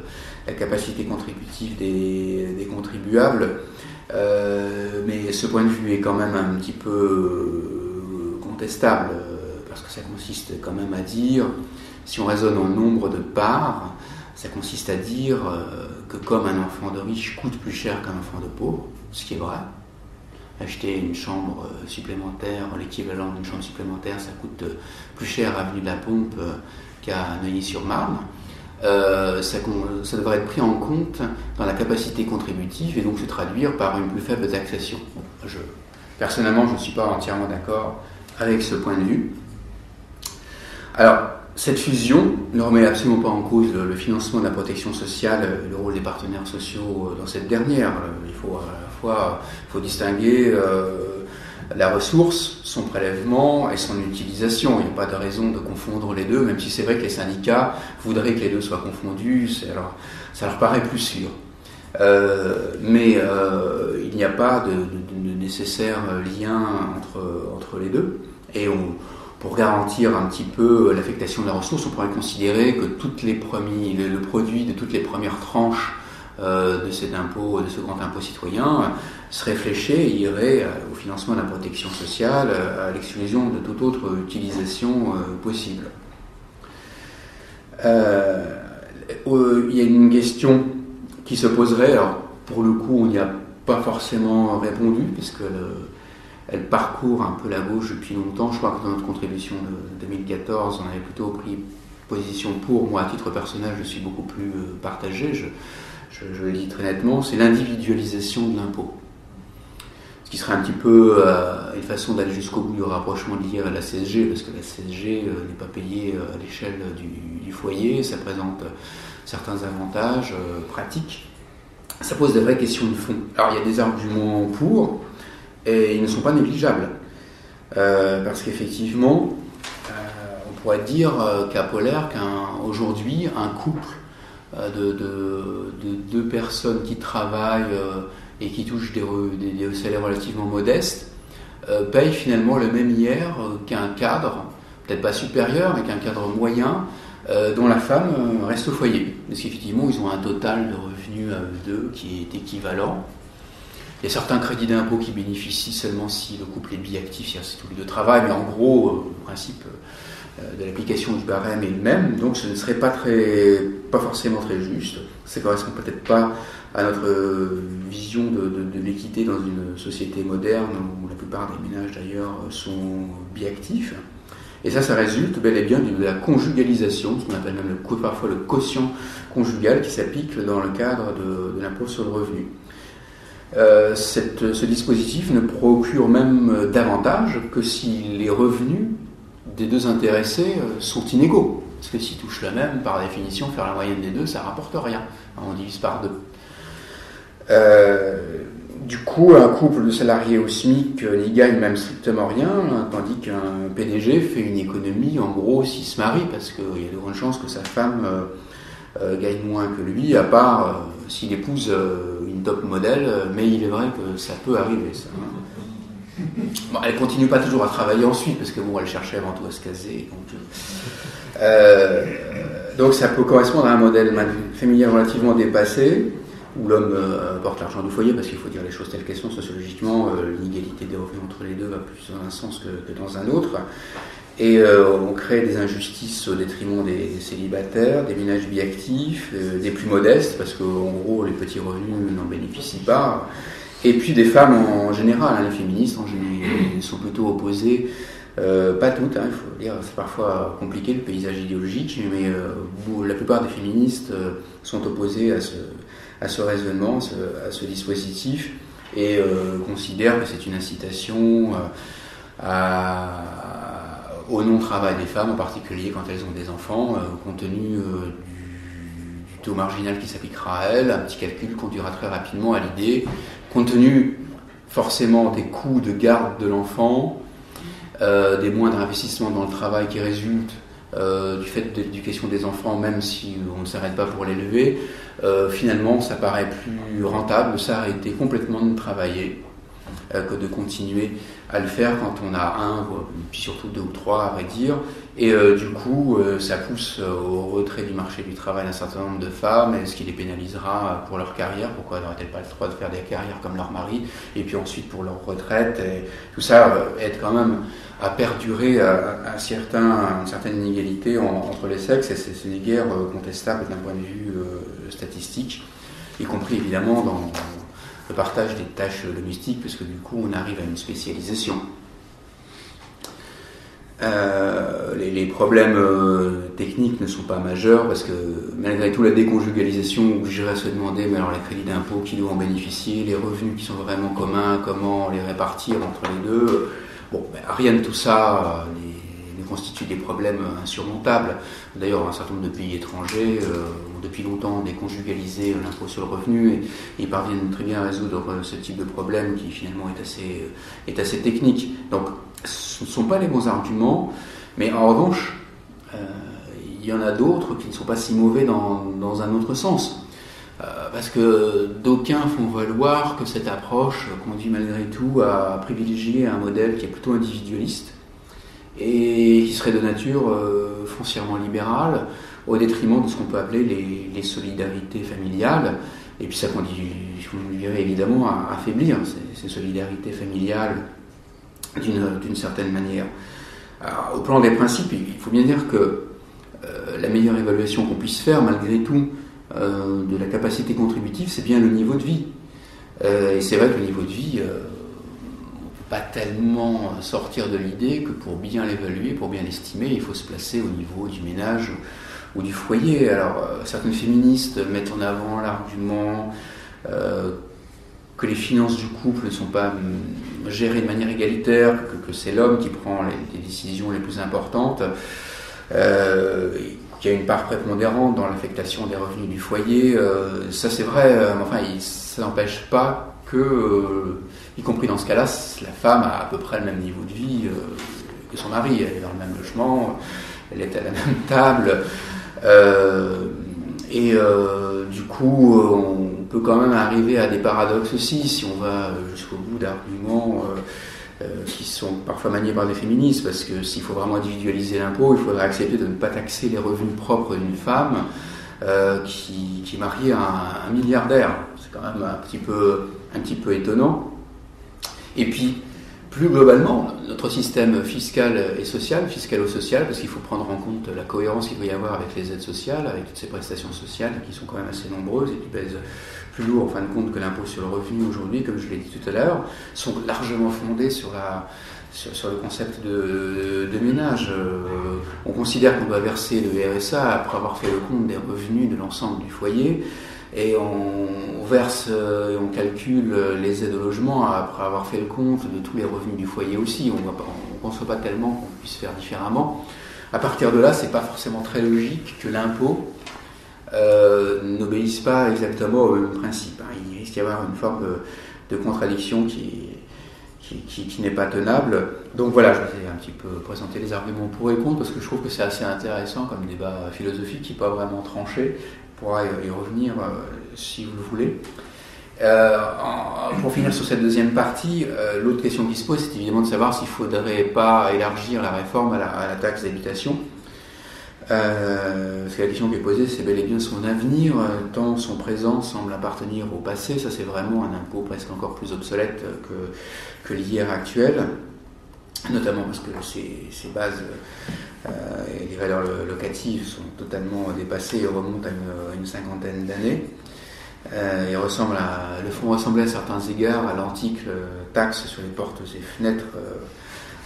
la capacité contributive des contribuables. Mais ce point de vue est quand même un petit peu contestable, parce que ça consiste quand même à dire, si on raisonne en nombre de parts, Ça consiste à dire que comme un enfant de riche coûte plus cher qu'un enfant de pauvre, ce qui est vrai, acheter une chambre supplémentaire, l'équivalent d'une chambre supplémentaire, ça coûte plus cher à Avenue de la Pompe qu'à Neuilly-sur-Marne. Ça devrait être pris en compte dans la capacité contributive et donc se traduire par une plus faible taxation. Personnellement, je ne suis pas entièrement d'accord avec ce point de vue. Alors, cette fusion ne remet absolument pas en cause le financement de la protection sociale et le rôle des partenaires sociaux dans cette dernière. Il faut à la fois distinguer la ressource, son prélèvement et son utilisation. Il n'y a pas de raison de confondre les deux, même si c'est vrai que les syndicats voudraient que les deux soient confondus, ça leur paraît plus sûr. Mais il n'y a pas de nécessaire lien entre les deux. Et pour garantir un petit peu l'affectation de la ressource, on pourrait considérer que le produit de toutes les premières tranches de cet impôt, de ce grand impôt citoyen, serait fléché et irait au financement de la protection sociale, à l'exclusion de toute autre utilisation possible. Il y a une question qui se poserait, alors pour le coup on n'y a pas forcément répondu, puisque elle parcourt un peu la gauche depuis longtemps. Je crois que dans notre contribution de 2014, on avait plutôt pris position pour. Moi, à titre personnel, je suis beaucoup plus partagé, je le dis très nettement, c'est l'individualisation de l'impôt. Ce qui serait un petit peu une façon d'aller jusqu'au bout du rapprochement de l'IR et de la CSG, parce que la CSG n'est pas payée à l'échelle du foyer, ça présente certains avantages pratiques. Ça pose des vraies questions de fond. Alors, il y a des arguments pour, et ils ne sont pas négligeables. Parce qu'effectivement, on pourrait dire qu'Apolaire, qu'aujourd'hui, un couple de deux personnes qui travaillent et qui touchent des salaires relativement modestes payent finalement le même IR qu'un cadre, peut-être pas supérieur, mais qu'un cadre moyen, dont la femme reste au foyer. Parce qu'effectivement, ils ont un total de revenus à eux deux qui est équivalent. Il y a certains crédits d'impôt qui bénéficient seulement si le couple est biactif, si tous les deux travaillent, mais en gros, le principe de l'application du barème est le même, donc ce ne serait pas forcément très juste. Ça ne correspond peut-être pas à notre vision de l'équité dans une société moderne où la plupart des ménages d'ailleurs sont biactifs. Et ça résulte bel et bien de la conjugalisation, ce qu'on appelle même parfois le quotient conjugal qui s'applique dans le cadre de l'impôt sur le revenu. Ce dispositif ne procure même davantage que si les revenus des deux intéressés sont inégaux. Parce que s'ils touchent la même, par définition, faire la moyenne des deux, ça ne rapporte rien. On divise par deux. Du coup, un couple de salariés au SMIC n'y gagne même strictement rien, tandis qu'un PDG fait une économie, en gros, s'il se marie, parce qu'il y a de grandes chances que sa femme gagne moins que lui, à part s'il épouse une top modèle, mais il est vrai que ça peut arriver, ça. Bon, elle continue pas toujours à travailler ensuite, parce que bon, elle cherchait avant tout à se caser. Donc ça peut correspondre à un modèle familial relativement dépassé, où l'homme porte l'argent du foyer, parce qu'il faut dire les choses telles qu'elles sont sociologiquement, l'inégalité des revenus entre les deux va plus dans un sens que dans un autre. Et on crée des injustices au détriment des célibataires, des ménages biactifs, des plus modestes, parce qu'en gros les petits revenus n'en bénéficient pas. Et puis des femmes en général, les féministes en général sont plutôt opposées, pas toutes, il faut dire, c'est parfois compliqué le paysage idéologique, mais la plupart des féministes sont opposées à ce raisonnement, à ce dispositif, et considèrent que c'est une incitation au non-travail des femmes, en particulier quand elles ont des enfants, compte tenu du taux marginal qui s'appliquera à elles. Un petit calcul conduira très rapidement à l'idée, compte tenu forcément des coûts de garde de l'enfant, des moindres investissements dans le travail qui résultent du fait de l'éducation des enfants, même si on ne s'arrête pas pour l'élever, finalement ça paraît plus rentable de s'arrêter complètement de travailler que de continuer à le faire quand on a un, puis surtout deux ou trois à vrai dire, et du coup ça pousse au retrait du marché du travail d'un certain nombre de femmes, ce qui les pénalisera pour leur carrière. Pourquoi n'auraient-elles pas le droit de faire des carrières comme leur mari, et puis ensuite pour leur retraite, et tout ça est quand même a perduré une certaine inégalité entre les sexes, et c'est des guerres contestables d'un point de vue statistique, y compris évidemment dans le partage des tâches domestiques, puisque du coup on arrive à une spécialisation. Les problèmes techniques ne sont pas majeurs, parce que malgré tout la déconjugalisation obligerait à se demander, mais alors les crédits d'impôt, qui doit en bénéficier, les revenus qui sont vraiment communs, comment les répartir entre les deux. Bon, ben, rien de tout ça ne constitue des problèmes insurmontables. D'ailleurs, un certain nombre de pays étrangers ont depuis longtemps déconjugalisé l'impôt sur le revenu, et ils parviennent très bien à résoudre ce type de problème qui finalement est assez technique. Donc, ce ne sont pas les bons arguments, mais en revanche, il y en a d'autres qui ne sont pas si mauvais dans un autre sens. Parce que d'aucuns font valoir que cette approche conduit malgré tout à privilégier un modèle qui est plutôt individualiste et qui serait de nature foncièrement libérale, au détriment de ce qu'on peut appeler les solidarités familiales. Et puis ça conduirait évidemment à affaiblir ces solidarités familiales d'une certaine manière. Alors, au plan des principes, il faut bien dire que la meilleure évaluation qu'on puisse faire, malgré tout, de la capacité contributive, c'est bien le niveau de vie. Et c'est vrai que le niveau de vie, on ne peut pas tellement sortir de l'idée que pour bien l'évaluer, pour bien l'estimer, il faut se placer au niveau du ménage ou du foyer. Alors, certaines féministes mettent en avant l'argument que les finances du couple ne sont pas gérées de manière égalitaire, que c'est l'homme qui prend les décisions les plus importantes, qu'il y a une part prépondérante dans l'affectation des revenus du foyer. Ça c'est vrai, mais enfin ça n'empêche pas que, y compris dans ce cas-là, la femme a à peu près le même niveau de vie que son mari. Elle est dans le même logement, elle est à la même table, du coup on peut quand même arriver à des paradoxes aussi si on va jusqu'au bout d'arguments qui sont parfois maniés par des féministes, parce que s'il faut vraiment individualiser l'impôt, il faudrait accepter de ne pas taxer les revenus propres d'une femme qui est mariée à un milliardaire. C'est quand même un petit peu étonnant. Et puis, plus globalement, notre système fiscal et social, fiscalo-social, parce qu'il faut prendre en compte la cohérence qu'il doit y avoir avec les aides sociales, avec toutes ces prestations sociales qui sont quand même assez nombreuses et qui pèsent plus lourd en fin de compte que l'impôt sur le revenu aujourd'hui, comme je l'ai dit tout à l'heure, sont largement fondées sur le concept de ménage. On considère qu'on doit verser le RSA après avoir fait le compte des revenus de l'ensemble du foyer, et on verse et on calcule les aides au logement après avoir fait le compte de tous les revenus du foyer aussi. On ne conçoit pas tellement qu'on puisse faire différemment. À partir de là, c'est pas forcément très logique que l'impôt n'obéissent pas exactement au même principe. Il risque d'y avoir une forme de contradiction qui n'est pas tenable. Donc voilà, je vais un petit peu présenter les arguments pour et contre, parce que je trouve que c'est assez intéressant comme débat philosophique qui n'est pas vraiment tranché. On pourra y revenir si vous le voulez. Pour finir sur cette deuxième partie, l'autre question qui se pose, c'est évidemment de savoir s'il ne faudrait pas élargir la réforme à la taxe d'habitation. Parce que la question qui est posée, c'est bel et bien son avenir, tant son présent semble appartenir au passé. Ça, c'est vraiment un impôt presque encore plus obsolète que l'hier actuel, notamment parce que ses bases et les valeurs locatives sont totalement dépassées et remontent à une cinquantaine d'années. Le fonds ressemblait à certains égards à l'antique taxe sur les portes et fenêtres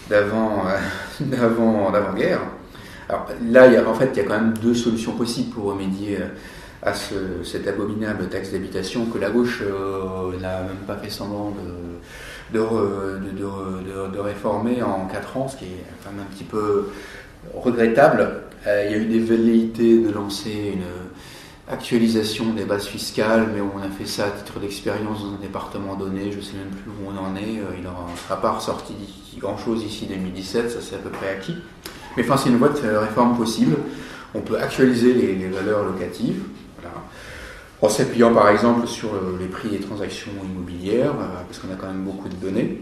d'avant-guerre. Alors là, il y a quand même deux solutions possibles pour remédier à cette abominable taxe d'habitation que la gauche n'a même pas fait semblant de réformer en 4 ans, ce qui est quand même un petit peu regrettable. Il y a eu des velléités de lancer une actualisation des bases fiscales, mais on a fait ça à titre d'expérience dans un département donné, je ne sais même plus où on en est, il n'en sera pas ressorti grand-chose ici 2017, ça c'est à peu près acquis. Mais enfin, c'est une voie de réforme possible. On peut actualiser les valeurs locatives, voilà, en s'appuyant par exemple sur les prix des transactions immobilières, parce qu'on a quand même beaucoup de données.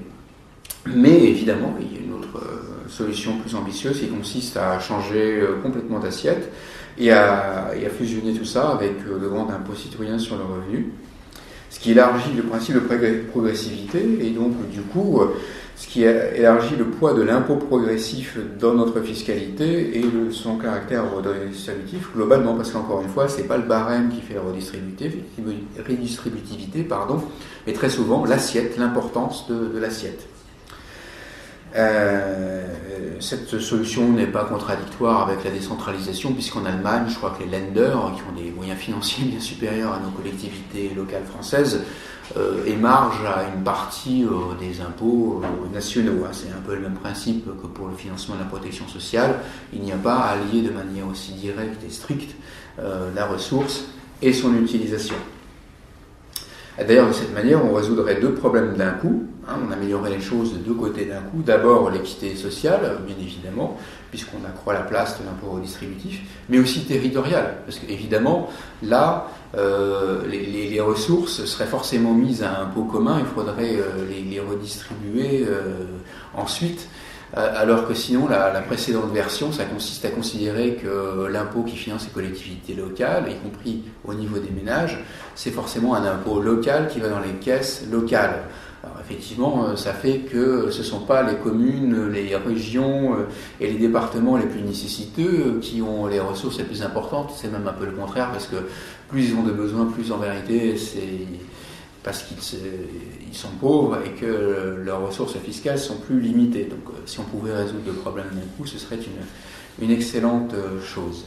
Mais évidemment, il y a une autre solution plus ambitieuse qui consiste à changer complètement d'assiette et à fusionner tout ça avec le grand impôt citoyen sur le revenu, ce qui élargit le principe de progressivité, et donc du coup ce qui élargit le poids de l'impôt progressif dans notre fiscalité et son caractère redistributif globalement, parce qu'encore une fois, ce n'est pas le barème qui fait la redistributivité, mais très souvent l'assiette, l'importance de l'assiette. Cette solution n'est pas contradictoire avec la décentralisation, puisqu'en Allemagne, je crois que les Länder, qui ont des moyens financiers bien supérieurs à nos collectivités locales françaises, émargent à une partie des impôts nationaux. C'est un peu le même principe que pour le financement de la protection sociale. Il n'y a pas à lier de manière aussi directe et stricte la ressource et son utilisation. D'ailleurs, de cette manière, on résoudrait deux problèmes d'un coup. On améliorerait les choses de deux côtés d'un coup. D'abord, l'équité sociale, bien évidemment, puisqu'on accroît la place de l'impôt redistributif, mais aussi territoriale, parce qu'évidemment, là, les ressources seraient forcément mises à un pot commun, il faudrait les redistribuer ensuite, alors que sinon, la précédente version, ça consiste à considérer que l'impôt qui finance les collectivités locales, y compris au niveau des ménages, c'est forcément un impôt local qui va dans les caisses locales. Alors effectivement, ça fait que ce ne sont pas les communes, les régions et les départements les plus nécessiteux qui ont les ressources les plus importantes. C'est même un peu le contraire, parce que plus ils ont de besoins, plus en vérité c'est parce qu'ils sont pauvres et que leurs ressources fiscales sont plus limitées. Donc si on pouvait résoudre le problème d'un coup, ce serait une excellente chose.